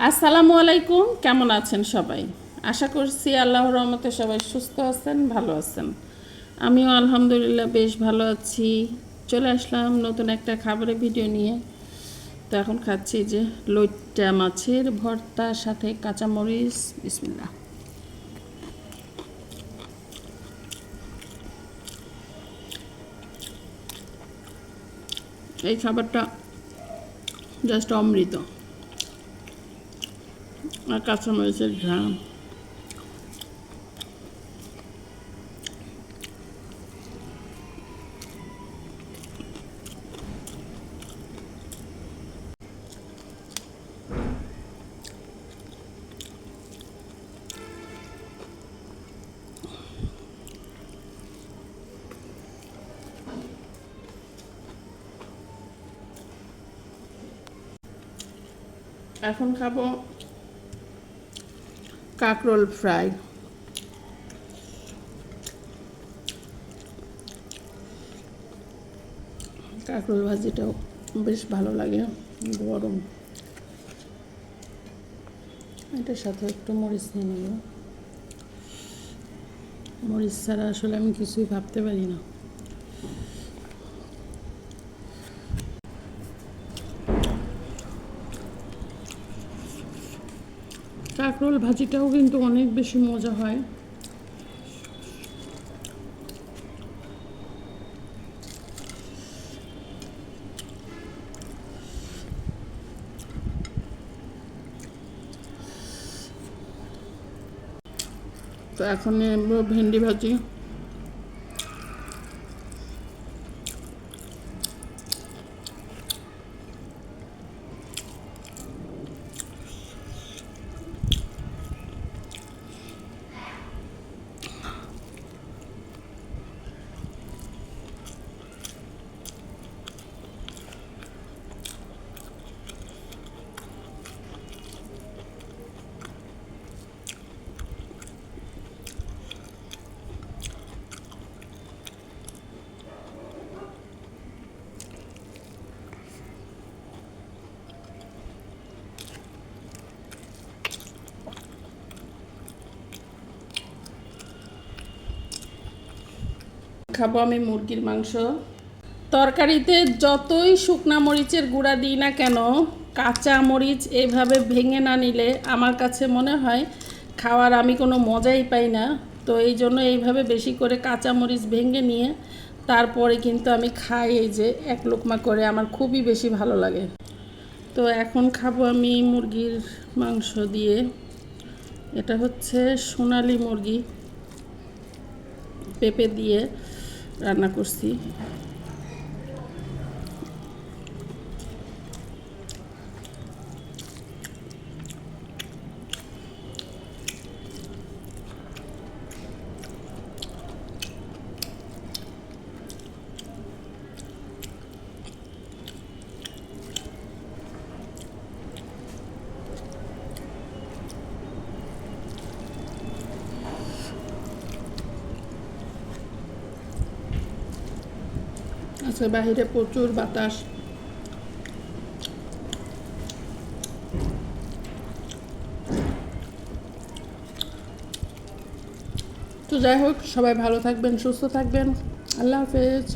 আসসালামু আলাইকুম, কেমন আছেন সবাই? আশা করছি আল্লাহর রহমতে সবাই সুস্থ আছেন, ভালো আছেন। আমিও আলহামদুলিল্লাহ বেশ ভালো আছি। চলে আসলাম নতুন একটা খাবারের ভিডিও নিয়ে। তো এখন খাচ্ছি যে লইট্টা মাছের ভর্তার সাথে কাঁচামরিচ। বিসমিল্লাহ। এই খাবারটা জাস্ট অমৃত। আর কাঁচামরিচের ঘ্রাণ। এখন খাবো কাঁকরোল ফ্রাই। কাঁকরোল ভাজিটাও বেশ ভালো লাগে, গরম। এটার সাথে একটু মরিচ নিয়ে নেব। মরিচ ছাড়া আসলে আমি কিছুই ভাবতে পারি না। কাঁকরোল ভাজিটাও কিন্তু অনেক বেশি মজা হয়। তো এখন নেব ভেন্ডি ভাজি। খাবো আমি মুরগির মাংস। তরকারিতে যতই শুকনা মরিচের গুঁড়া দিই না কেন, কাঁচা মরিচ এভাবে ভেঙে না নিলে আমার কাছে মনে হয় খাওয়ার আমি কোনো মজাই পাই না। তো এই জন্য এইভাবে বেশি করে কাঁচা মরিচ ভেঙে নিয়ে তারপরে কিন্তু আমি খাই, এই যে এক লোকমা করে, আমার খুবই বেশি ভালো লাগে। তো এখন খাবো আমি মুরগির মাংস দিয়ে। এটা হচ্ছে সোনালি মুরগি, পেঁপে দিয়ে রান্না করছি। আজকে বাহিরে প্রচুর বাতাস। তো যাই হোক, সবাই ভালো থাকবেন, সুস্থ থাকবেন। আল্লাহ হাফেজ।